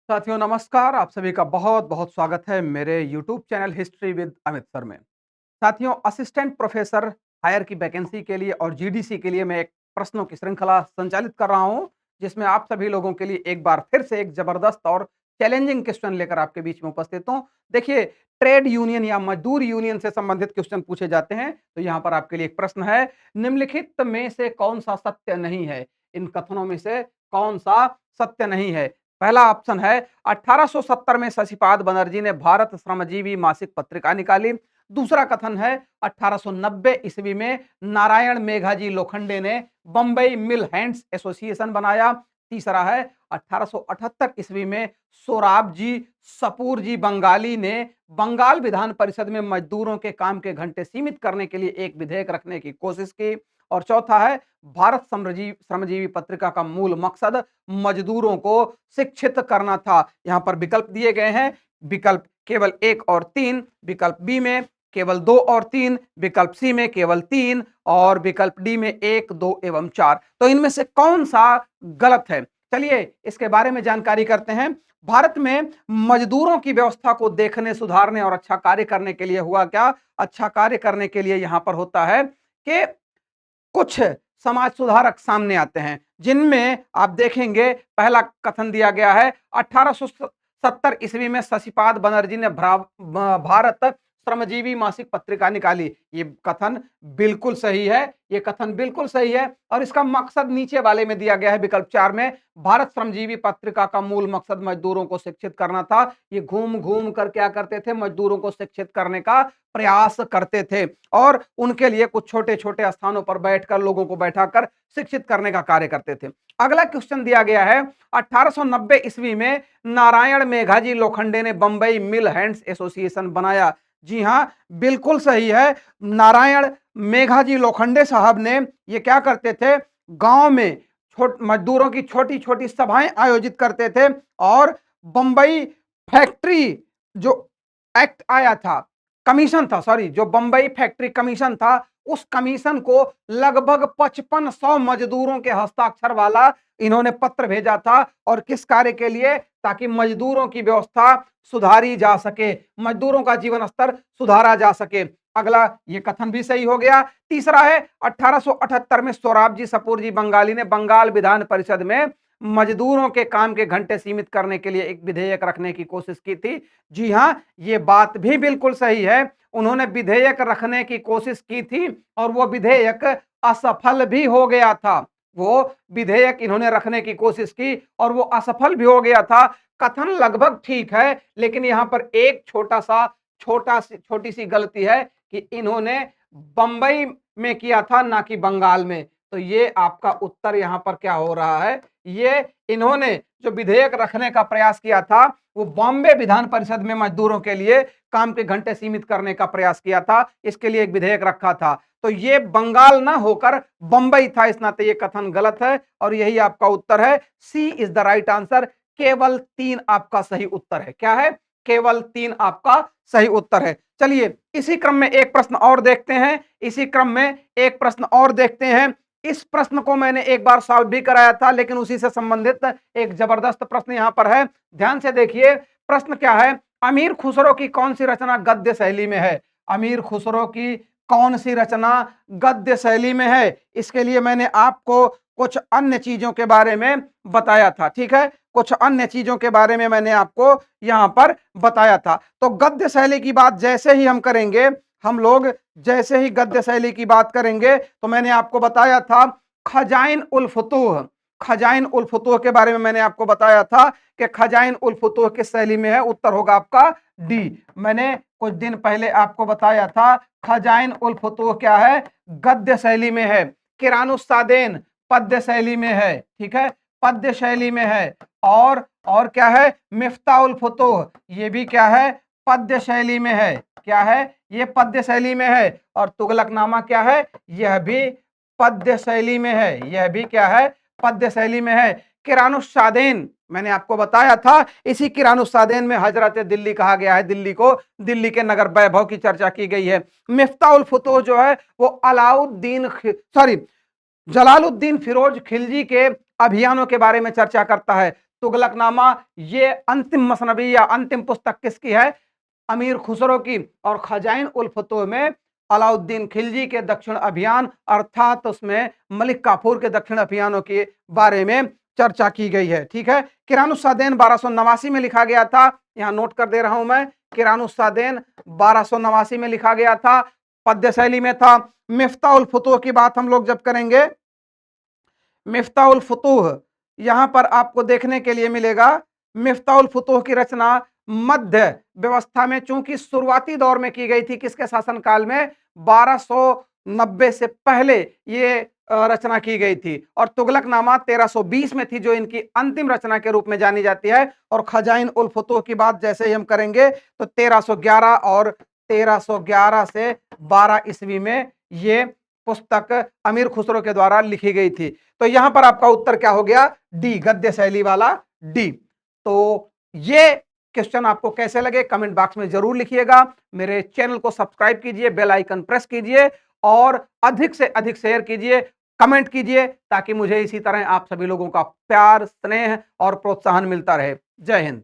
साथियों नमस्कार। आप सभी का बहुत बहुत स्वागत है मेरे YouTube channel history with Amit sir में। साथियों, असिस्टेंट प्रोफेसर हायर की वैकेंसी के लिए और जीडीसी के लिए मैं एक प्रश्नों की श्रृंखला संचालित कर रहा हूं, जिसमें आप सभी लोगों के लिए एक बार फिर से एक जबरदस्त और चैलेंजिंग क्वेश्चन लेकर आपके बीच में उपस्थित हूं। देखिए, ट्रेड यूनियन या मजदूर यूनियन से संबंधित क्वेश्चन पूछे जाते हैं। तो यहां पर आपके लिए एक प्रश्न है, निम्नलिखित में से कौन सा सत्य नहीं है? इन कथनों में से कौन सा सत्य नहीं है? पहला ऑप्शन है, 1870 में शशिपाद बनर्जी ने भारत श्रमजीवी मासिक पत्रिका निकाली। दूसरा कथन है, 1890 ईस्वी में नारायण मेघाजी लोखंडे ने बंबई मिल हैंड्स एसोसिएशन बनाया। तीसरा है, 1878 ईस्वी में सोराबजी सपूरजी बंगाली ने बंगाल विधान परिषद में मजदूरों के काम के घंटे सीमित करने के लिए एक विधेयक रखने की कोशिश की। और चौथा है, भारत श्रमजीवी पत्रिका का मूल मकसद मजदूरों को शिक्षित करना था। यहां पर विकल्प दिए गए हैं, विकल्प केवल 1 और 3, विकल्प बी में केवल 2 और 3, विकल्प सी में केवल 3 और विकल्प डी में 1, 2 एवं 4। तो इनमें से कौन सा गलत है? चलिए इसके बारे में जानकारी करते हैं। भारत में मजदूरों की व्यवस्था को देखने, सुधारने और अच्छा कार्य करने के लिए हुआ क्या? अच्छा कार्य करने के लिए यहां पर होता है कि कुछ समाज सुधारक सामने आते हैं, जिनमें आप देखेंगे पहला कथन दिया गया है, 1870 ईस्वी में शशिपाद बनर्जी ने भारत श्रमजीवी मासिक पत्रिका निकाली। ये कथन बिल्कुल सही है, ये कथन बिल्कुल सही है। और इसका मकसद नीचे वाले में दिया गया है, विकल्प 4 में, भारत श्रमजीवी पत्रिका का मूल मकसद मजदूरों को शिक्षित करना था। ये घूम घूम कर क्या करते थे? मजदूरों को शिक्षित करने का प्रयास करते थे और उनके लिए कुछ छोटे छोटे स्थानों पर बैठकर लोगों को बैठाकर शिक्षित करने का कार्य करते थे। अगला क्वेश्चन दिया गया है, 1890 ईस्वी में नारायण मेघाजी लोखंडे ने बंबई मिल हैंड्स एसोसिएशन बनाया। जी हां, बिल्कुल सही है। नारायण मेघाजी लोखंडे साहब ने ये क्या करते थे? गांव में मजदूरों की छोटी छोटी सभाएं आयोजित करते थे और बंबई फैक्ट्री जो एक्ट आया था, कमीशन था, सॉरी, जो बंबई फैक्ट्री कमीशन था, उस कमीशन को लगभग 5500 मजदूरों के हस्ताक्षर वाला इन्होंने पत्र भेजा था। और किस कार्य के लिए? ताकि मजदूरों की व्यवस्था सुधारी जा सके, मजदूरों का जीवन स्तर सुधारा जा सके। अगला ये कथन भी सही हो गया। तीसरा है, 1878 में सोराबजी सपूरजी बंगाली ने बंगाल विधान परिषद में मजदूरों के काम के घंटे सीमित करने के लिए एक विधेयक रखने की कोशिश की थी। जी हां, ये बात भी बिल्कुल सही है। उन्होंने विधेयक रखने की कोशिश की थी और वो विधेयक असफल भी हो गया था। वो विधेयक इन्होंने रखने की कोशिश की और वो असफल भी हो गया था। कथन लगभग ठीक है, लेकिन यहां पर एक छोटी सी गलती है कि इन्होंने बंबई में किया था, ना कि बंगाल में। तो ये आपका उत्तर यहां पर क्या हो रहा है? ये इन्होंने जो विधेयक रखने का प्रयास किया था, वो बॉम्बे विधान परिषद में मजदूरों के लिए काम के घंटे सीमित करने का प्रयास किया था, इसके लिए एक विधेयक रखा था। तो ये बंगाल ना होकर बंबई था, इस नाते ये कथन गलत है और यही आपका उत्तर है। सी इज द राइट आंसर। केवल 3 आपका सही उत्तर है। क्या है? केवल 3 आपका सही उत्तर है। चलिए इसी क्रम में एक प्रश्न और देखते हैं, इसी क्रम में एक प्रश्न और देखते हैं। इस प्रश्न को मैंने एक बार सॉल्व भी कराया था, लेकिन उसी से संबंधित एक जबरदस्त प्रश्न यहां पर है। ध्यान से देखिए, प्रश्न क्या है? अमीर खुसरो की कौन सी रचना गद्य शैली में है? अमीर खुसरो की कौन सी रचना गद्य शैली में है? इसके लिए मैंने आपको कुछ अन्य चीजों के बारे में बताया था। ठीक है, कुछ अन्य चीजों के बारे में मैंने आपको यहां पर बताया था। तो गद्य शैली की बात जैसे ही हम करेंगे, हम लोग जैसे ही गद्य शैली की बात करेंगे, तो मैंने आपको बताया था खजाइन उल फुतूह, खजाइन उल फुतूह के बारे में मैंने आपको बताया था कि खजाइन उल फुतूह किस शैली में है। उत्तर होगा आपका डी। मैंने कुछ दिन पहले आपको बताया था खजाइन उल फुतूह क्या है? गद्य शैली में है। किरानुस्सादैन पद्य शैली में है। ठीक है, पद्य शैली में है। और क्या है? मिफ्ताउल फुतूह, ये भी क्या है? पद्य शैली में है। क्या है? ये पद्य शैली में है। और तुगलकनामा क्या है? यह भी पद्य शैली में है। यह भी क्या है? पद्य शैली में है। किरानुस्सादैन मैंने आपको बताया था, इसी किरानुस्सादैन में हजरत दिल्ली कहा गया है, दिल्ली को, दिल्ली के नगर वैभव की चर्चा की गई है। मिफ्ताउल फुतूह जो है वो जलालुद्दीन फिरोज खिलजी के अभियानों के बारे में चर्चा करता है। तुगलकनामा ये अंतिम मसनवी या अंतिम पुस्तक किसकी है? अमीर खुसरो की। और खजाइन उल फतूह में अलाउद्दीन खिलजी के दक्षिण अभियान अर्थात उसमें मलिक काफूर के दक्षिण अभियानों के बारे में चर्चा की गई है। ठीक है, किरानुस्सादैन 1289 में लिखा गया था, यहां नोट कर दे रहा हूं मैं, किरानुस्सादैन 1289 में लिखा गया था, पद्य शैली में था। मिफ्ताउल फुतूह की बात हम लोग जब करेंगे, मिफ्ताउल फुतूह यहां पर आपको देखने के लिए मिलेगा। मिफ्ताउल फुतूह की रचना मध्य व्यवस्था में, चूंकि शुरुआती दौर में की गई थी, किसके शासनकाल में? 1290 से पहले ये रचना की गई थी। और तुगलकनामा 1320 में थी, जो इनकी अंतिम रचना के रूप में जानी जाती है। और खजाइन उल फुतूह की बात जैसे ही हम करेंगे तो 1311 और 1311 से 12 ईस्वी में ये पुस्तक अमीर खुसरो के द्वारा लिखी गई थी। तो यहां पर आपका उत्तर क्या हो गया? डी, गद्य शैली वाला डी। तो ये क्वेश्चन आपको कैसे लगे कमेंट बॉक्स में जरूर लिखिएगा। मेरे चैनल को सब्सक्राइब कीजिए, बेल आइकन प्रेस कीजिए और अधिक से अधिक शेयर कीजिए, कमेंट कीजिए, ताकि मुझे इसी तरह आप सभी लोगों का प्यार, स्नेह और प्रोत्साहन मिलता रहे। जय हिंद।